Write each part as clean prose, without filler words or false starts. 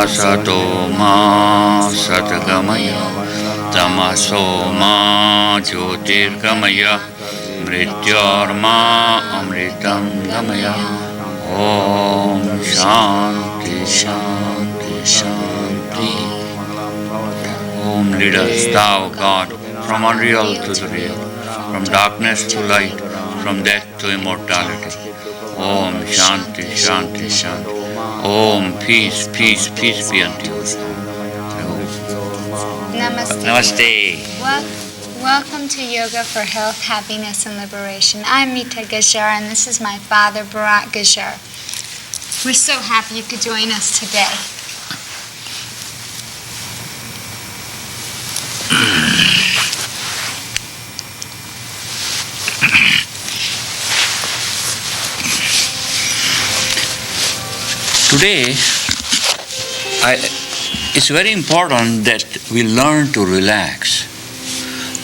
Sato ma satgamaya tamaso ma jyotirgamaya mrityorma amritam gamaya. Om Shanti Shanti Shanti. Om, lead us, thou God, from unreal to the real, from darkness to light, from death to immortality. Om Shanti Shanti Shanti. Om, peace, peace, peace be unto you. Namaste. Namaste. Welcome to Yoga for Health, Happiness, and Liberation. I'm Mita Gajar, and this is my father, Bharat Gajar. We're so happy you could join us today. Today, it's very important that we learn to relax,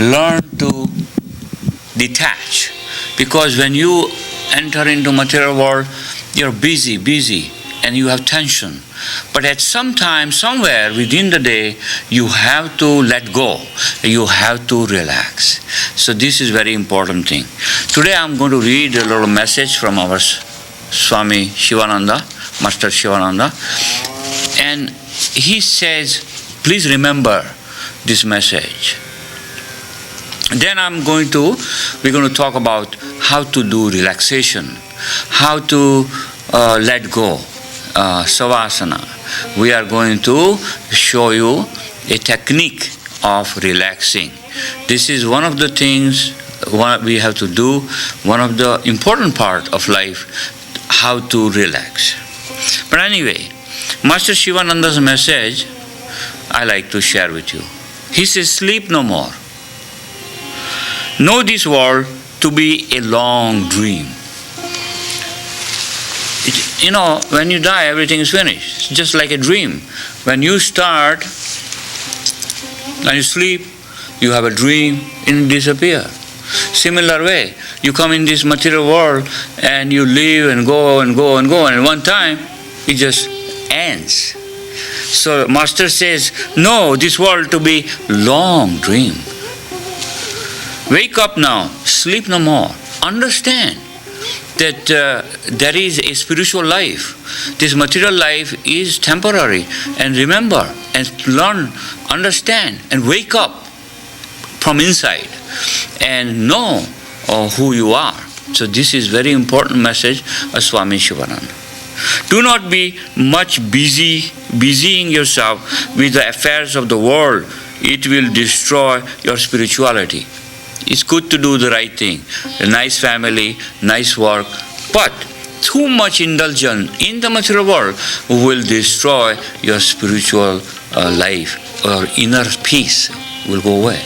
learn to detach, because when you enter into material world, you're busy, and you have tension. But at some time, somewhere within the day, you have to let go. You have to relax. So this is very important thing. Today I'm going to read a little message from our Swami Shivananda, Master Shivananda. And he says, please remember this message. Then we're going to talk about how to do relaxation, how to let go, savasana. We are going to show you a technique of relaxing. This is one of the things we have to do, one of the important part of life, how to relax. But anyway, Master Shivananda's message I like to share with you. He says, sleep no more. Know this world to be a long dream. When you die, everything is finished. It's just like a dream. When you start and you sleep, you have a dream and it disappears. Similar way, you come in this material world and you live and go, and at one time, it just ends. So Master says, no, this world to be long dream. Wake up now, sleep no more. Understand that there is a spiritual life. This material life is temporary. And remember, and learn, understand, and wake up from inside and know who you are. So this is very important message of Swami Shivananda. Do not be much busying yourself with the affairs of the world. It will destroy your spirituality. It's good to do the right thing, a nice family, nice work, but too much indulgence in the material world will destroy your spiritual life, or inner peace will go away.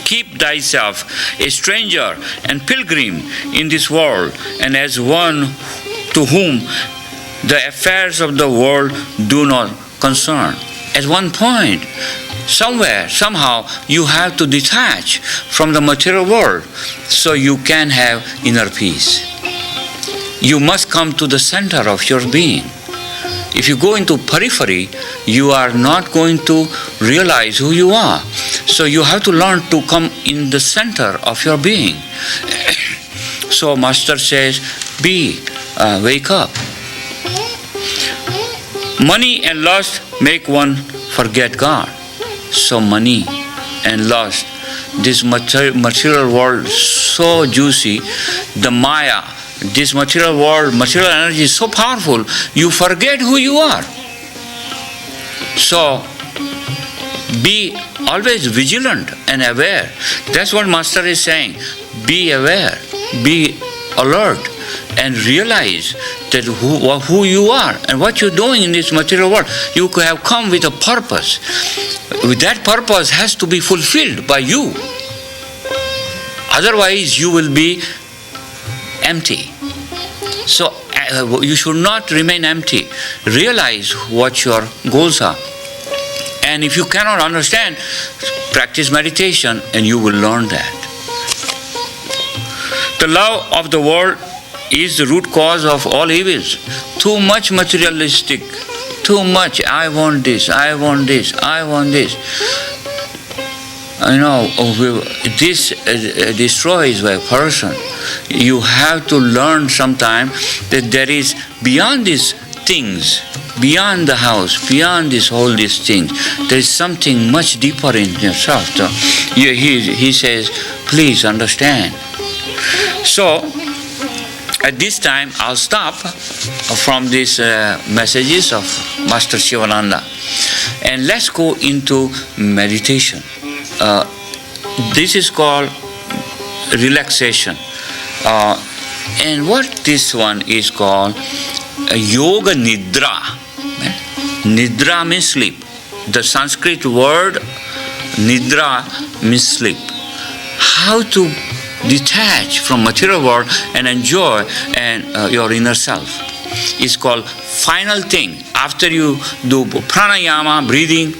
Keep thyself a stranger and pilgrim in this world, and as one to whom the affairs of the world do not concern. At one point, somewhere, somehow, you have to detach from the material world so you can have inner peace. You must come to the center of your being. If you go into periphery, you are not going to realize who you are. So you have to learn to come in the center of your being. So Master says, wake up. Money and lust make one forget God. So money and lust, this material world so juicy, the Maya, this material world, material energy is so powerful, you forget who you are. So be always vigilant and aware. That's what Master is saying. Be aware, be alert, and realize that who you are and what you're doing in this material world. You have come with a purpose. That purpose has to be fulfilled by you. Otherwise, you will be empty. So you should not remain empty. Realize what your goals are. And if you cannot understand, practice meditation and you will learn that. The love of the world is the root cause of all evils. Too much materialistic too much. I want this, I want this, I want this. This destroys a person. You have to learn sometime that there is beyond these things, beyond the house, beyond all these things, there is something much deeper in yourself. So he says, please understand. So at this time I'll stop from these messages of Master Shivananda, and let's go into meditation. This is called relaxation, and what this one is called yoga nidra. Nidra means sleep. The Sanskrit word nidra means sleep. How to detach from material world and enjoy your inner self is called final thing. After you do pranayama, breathing,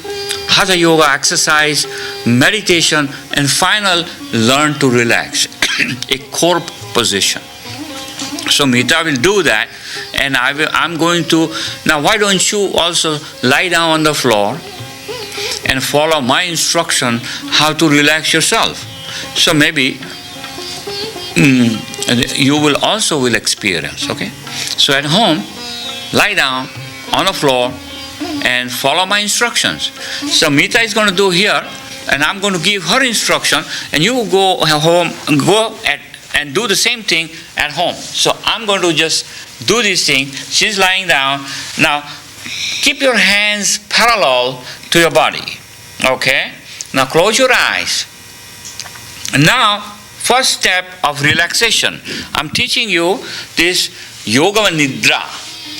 hatha yoga, exercise, meditation, and final, learn to relax. A core position. So Mita will do that, and I'm going to, now why don't you also lie down on the floor and follow my instruction how to relax yourself. So maybe you will also experience, okay? So at home, lie down on the floor and follow my instructions. So Mita is going to do here, and I'm going to give her instruction, and you go home and do the same thing at home. So I'm going to just do this thing. She's lying down. Now, keep your hands parallel to your body. Okay? Now close your eyes. Now, first step of relaxation. I'm teaching you this yoga nidra,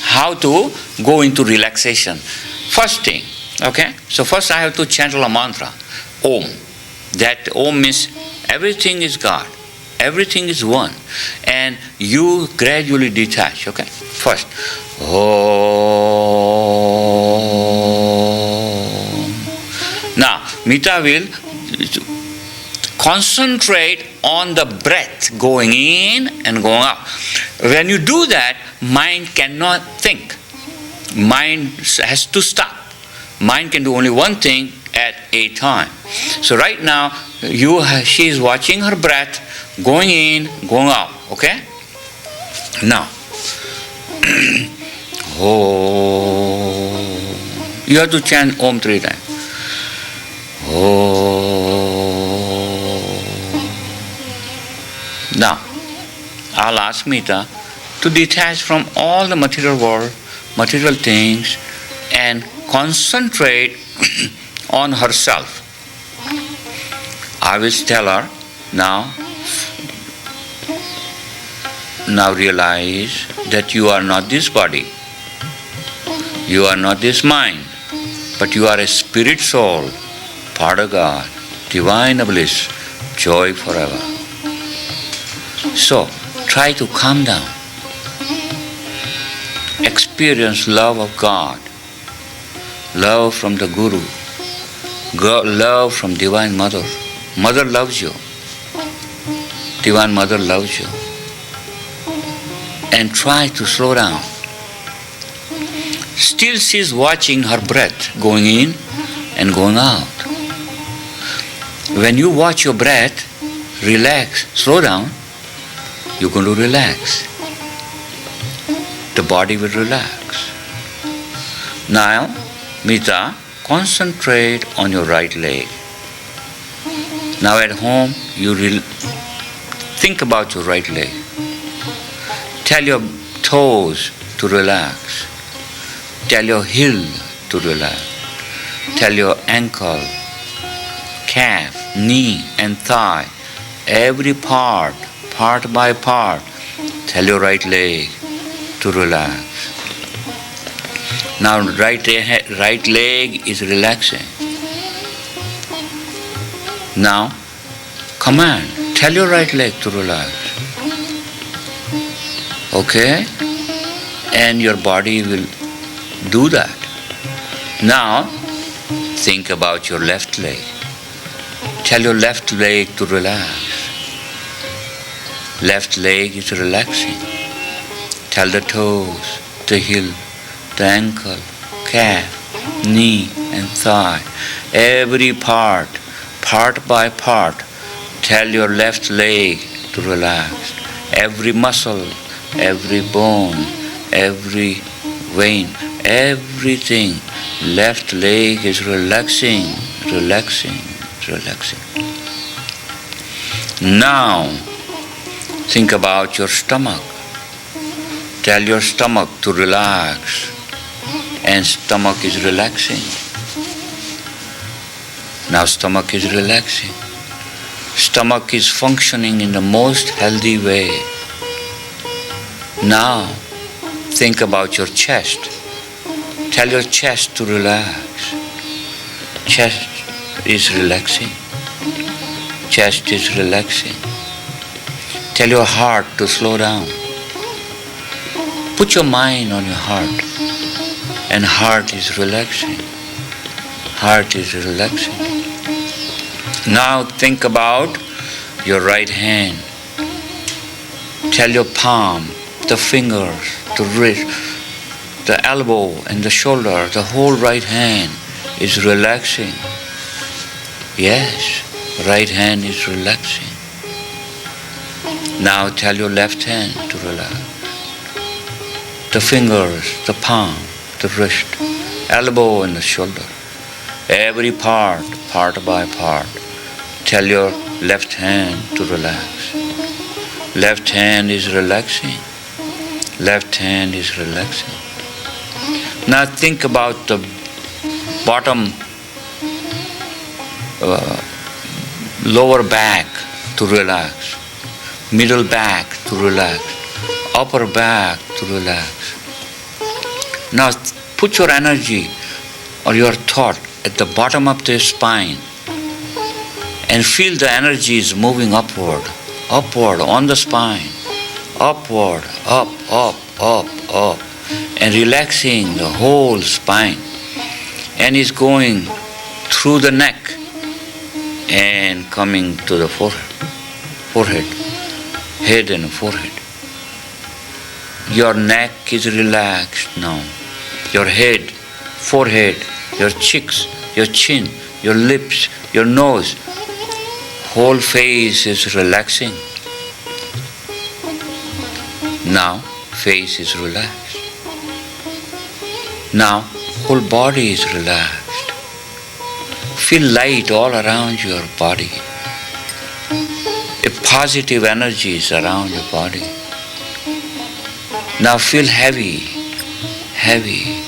how to go into relaxation. First thing, okay? So first I have to chant a mantra, Om. That Om means everything is God. Everything is one. And you gradually detach, okay? First, Om. Now, Mita will concentrate on the breath going in and going out. When you do that, mind cannot think. Mind has to stop. Mind can do only one thing at a time. So right now, she is watching her breath going in, going out. Okay? Now, Om. You have to chant Om 3 times. Now, I'll ask Mita to detach from all the material world, material things, and concentrate on herself. I will tell her, now realize that you are not this body, you are not this mind, but you are a spirit soul, part of God, divine bliss, joy forever. So, try to calm down. Experience love of God, love from the Guru, love from Divine Mother. Mother loves you. Divine Mother loves you. And try to slow down. Still she is watching her breath going in and going out. When you watch your breath, relax, slow down, you're going to relax. The body will relax. Now, Mita, concentrate on your right leg. Now at home, you think about your right leg. Tell your toes to relax. Tell your heel to relax. Tell your ankle, calf, knee and thigh, every part by part, tell your right leg to relax. Now right leg is relaxing. Now command, tell your right leg to relax. Okay? And your body will do that. Now think about your left leg. Tell your left leg to relax. Left leg is relaxing. Tell the toes, the heel, the ankle, calf, knee and thigh. Every part by part, tell your left leg to relax. Every muscle, every bone, every vein, everything. Left leg is relaxing, relaxing, relaxing. Now, think about your stomach. Tell your stomach to relax, and stomach is relaxing. Now stomach is relaxing. Stomach is functioning in the most healthy way. Now, think about your chest. Tell your chest to relax. Chest is relaxing. Chest is relaxing. Tell your heart to slow down. Put your mind on your heart, and heart is relaxing. Heart is relaxing. Now think about your right hand. Tell your palm, the fingers, the wrist, the elbow and the shoulder, the whole right hand is relaxing. Yes, right hand is relaxing. Now tell your left hand to relax. The fingers, the palm, the wrist, elbow and the shoulder. Every part by part. Tell your left hand to relax. Left hand is relaxing. Left hand is relaxing. Now think about the bottom, lower back to relax. Middle back to relax. Upper back to relax. Now put your energy or your thought at the bottom of the spine and feel the energy is moving upward, upward on the spine, upward, up, and relaxing the whole spine, and is going through the neck and coming to the forehead, head and forehead. Your neck is relaxed now. Your head, forehead, your cheeks, your chin, your lips, your nose, whole face is relaxing. Now face is relaxed. Now whole body is relaxed. Feel light all around your body. A positive energy is around your body. Now feel heavy, heavy,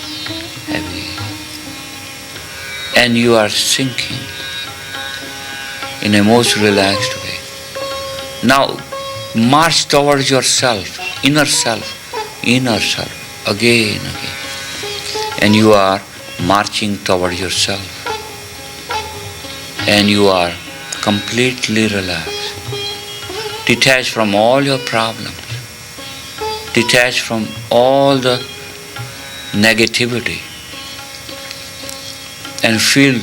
heavy. And you are sinking in a most relaxed way. Now march towards yourself, inner self, again, again. And you are marching toward yourself. And you are completely relaxed. Detached from all your problems. Detached from all the negativity. And feel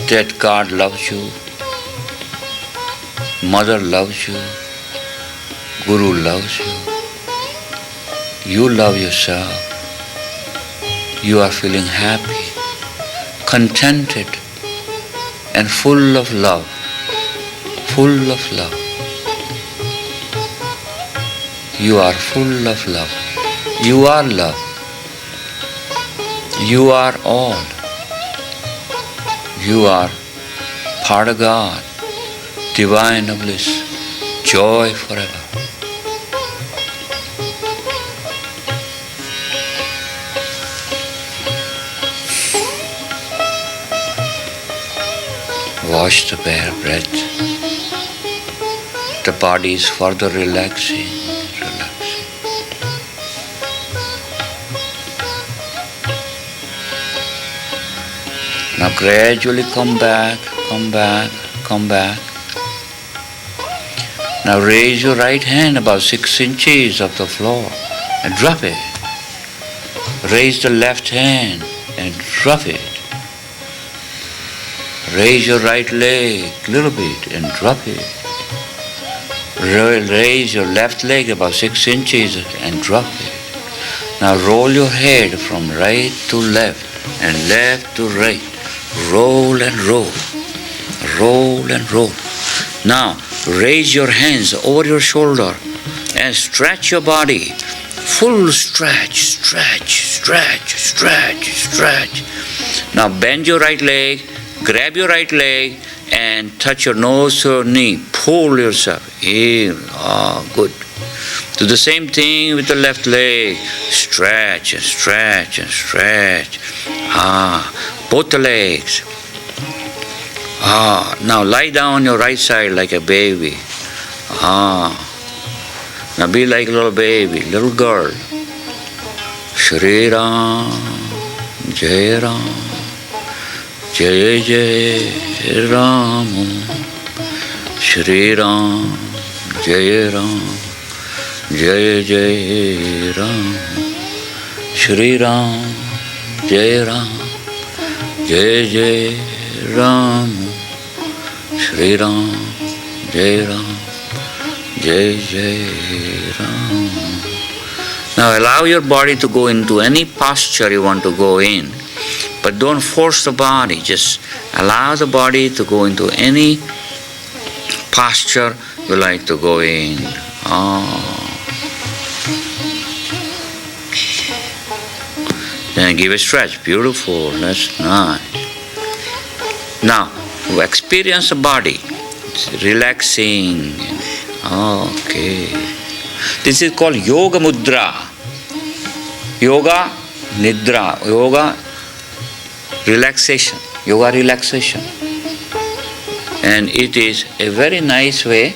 that God loves you, Mother loves you, Guru loves you, you love yourself, you are feeling happy, contented, and full of love, full of love. You are full of love. You are love. You are all. You are part of God, divine bliss, joy forever. Wash the bare breath. The body is further relaxing. Now gradually come back. Now raise your right hand about 6 inches of the floor and drop it. Raise the left hand and drop it. Raise your right leg a little bit and drop it. Raise your left leg about 6 inches and drop it. Now roll your head from right to left and left to right. Roll and roll. Roll and roll. Now raise your hands over your shoulder and stretch your body. Full stretch, stretch, stretch, stretch, stretch. Now bend your right leg, grab your right leg and touch your nose to your knee. Pull yourself in. Good. Do the same thing with the left leg. Stretch and stretch and stretch. Both the legs. Now lie down on your right side like a baby. Now be like a little baby, little girl. Shri Ram, Jai Ram, Jai Jai Ram. Shri Ram, Jai Ram, Jai Jai Ram. Shri Ram, Jai Ram, Jai Jai Ram. Shri Ram, Jai Ram, Jai Jai Ram. Now allow your body to go into any posture you want to go in. But don't force the body. Just allow the body to go into any posture you like to go in. Then give a stretch. Beautiful. That's nice. Now, experience the body. It's relaxing. Okay. This is called Yoga Mudra. Yoga Nidra. Yoga relaxation. Yoga relaxation. And it is a very nice way.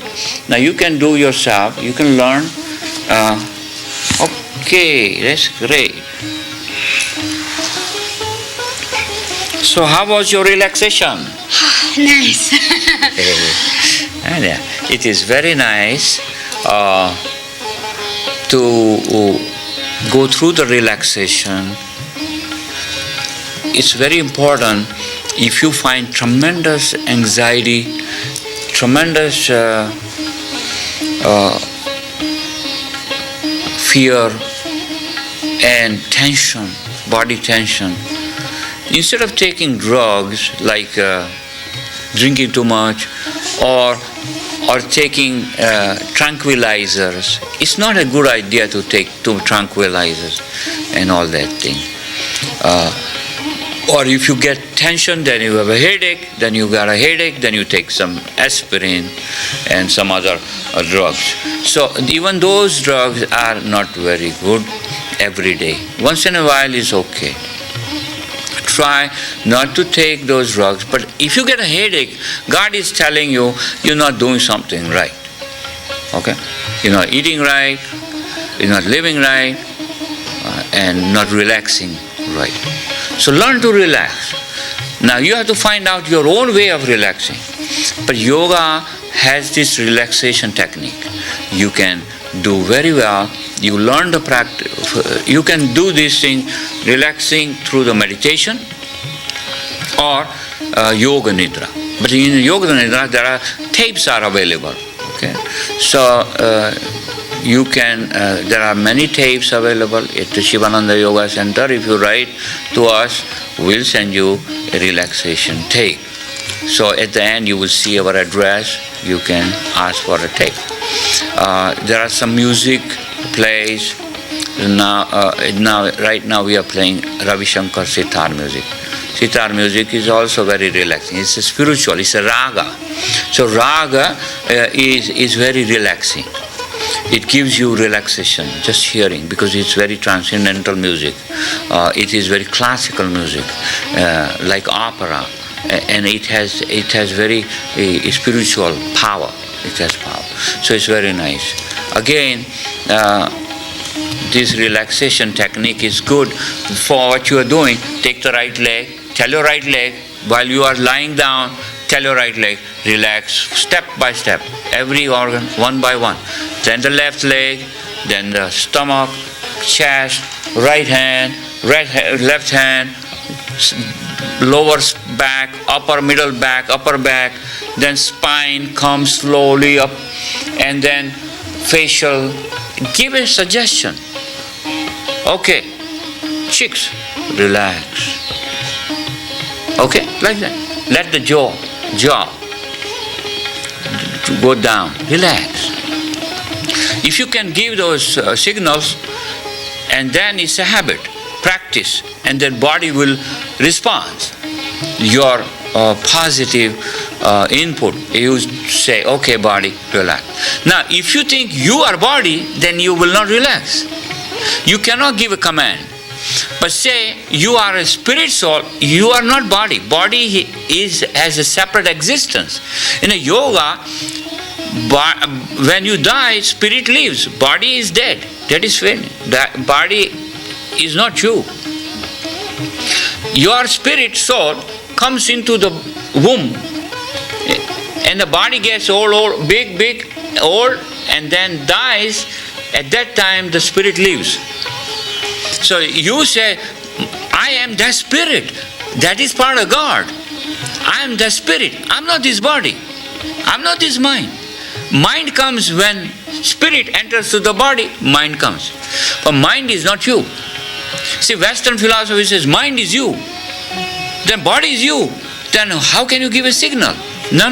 Now you can do yourself. You can learn. Okay, that's great. So how was your relaxation? Nice. It is very nice to go through the relaxation. It's very important if you find tremendous anxiety, tremendous fear and tension, body tension. Instead of taking drugs like drinking too much or taking tranquilizers, it's not a good idea to take two tranquilizers and all that thing. Or if you get tension, then you have a headache, then you got a headache, then you take some aspirin and some other drugs. So even those drugs are not very good every day. Once in a while is okay. Try not to take those drugs, but if you get a headache, God is telling you you're not doing something right. Okay? You're not eating right, you're not living right, and not relaxing right. So learn to relax. Now you have to find out your own way of relaxing. But yoga has this relaxation technique. You can do very well. You learn the practice. You can do this thing relaxing through the meditation or yoga nidra. But in yoga nidra there are tapes are available. Okay, so you can. There are many tapes available at the Shivananda Yoga Center. If you write to us, we'll send you a relaxation tape. So at the end you will see our address. You can ask for a tape. There are some music plays. Right now we are playing Ravi Shankar sitar music. Sitar music is also very relaxing. It's a spiritual. It's a raga. So raga is very relaxing. It gives you relaxation just hearing because it's very transcendental music. It is very classical music, like opera, and it has very spiritual power. It has power. So it's very nice. Again, this relaxation technique is good for what you are doing. Take the right leg. Tell your right leg while you are lying down. Tell your right leg, relax, step by step, every organ, one by one. Then the left leg, then the stomach, chest, right hand, left hand, lower back, middle back, upper back, then spine comes slowly up, and then facial. Give a suggestion. Okay, cheeks, relax. Okay, like that. Let the jaw to go down, relax. If you can give those signals, and then it's a habit, practice, and then body will respond. Your positive input, you say, okay, body, relax. Now, if you think you are body, then you will not relax. You cannot give a command. But say you are a spirit soul, you are not body. Body has a separate existence. In a yoga, when you die, spirit leaves. Body is dead. That is when that body is not you. Your spirit soul comes into the womb, and the body gets old, big, old, and then dies. At that time, the spirit leaves. So you say, I am that spirit. That is part of God. I am the spirit. I'm not this body. I'm not this mind. Mind comes when spirit enters to the body, mind comes. But mind is not you. See, Western philosophy says mind is you. Then body is you. Then how can you give a signal? No.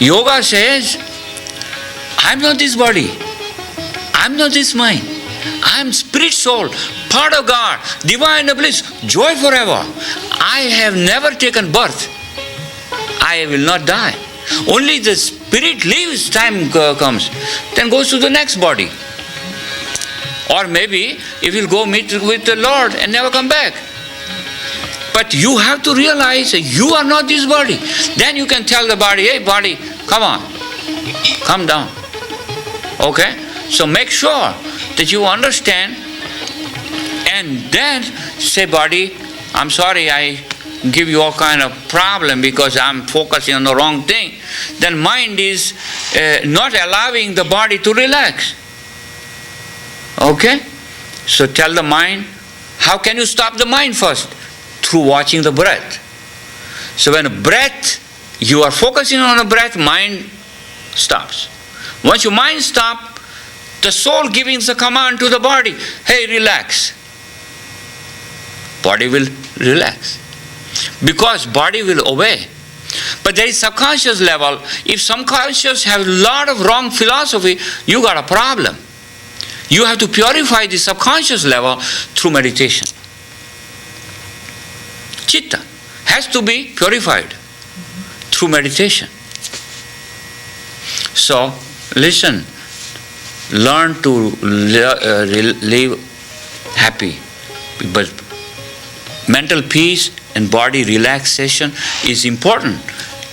Yoga says, I'm not this body. I'm not this mind. I'm spirit soul, part of God, divine bliss, joy forever. I have never taken birth. I will not die. Only the spirit leaves, time comes, then goes to the next body. Or maybe it will go meet with the Lord and never come back. But you have to realize that you are not this body. Then you can tell the body, hey body, come on, come down. Okay? So make sure that you understand, and then say, body, I'm sorry I give you all kind of problem because I'm focusing on the wrong thing. Then mind is not allowing the body to relax. Okay? So tell the mind, how can you stop the mind first? Through watching the breath. So when a breath, you are focusing on a breath, mind stops. Once your mind stops, the soul giving the command to the body, hey, relax. Body will relax. Because body will obey. But there is subconscious level. If subconscious have a lot of wrong philosophy, you got a problem. You have to purify the subconscious level through meditation. Chitta has to be purified through meditation. So, listen. Learn to live happy. But mental peace and body relaxation is important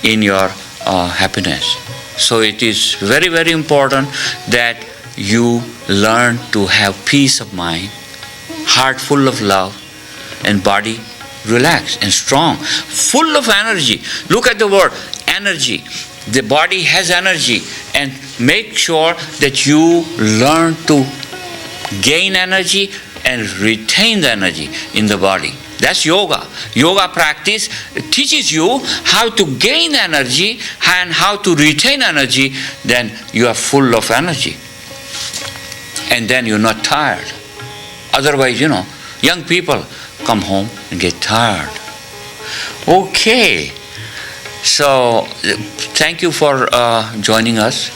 in your happiness. So it is very, very important that you learn to have peace of mind, heart full of love, and body relaxed and strong, full of energy. Look at the word, energy. The body has energy, and make sure that you learn to gain energy and retain the energy in the body. That's yoga. Yoga practice teaches you how to gain energy and how to retain energy. Then you are full of energy. And then you're not tired. Otherwise, young people come home and get tired. Okay. So, thank you for joining us.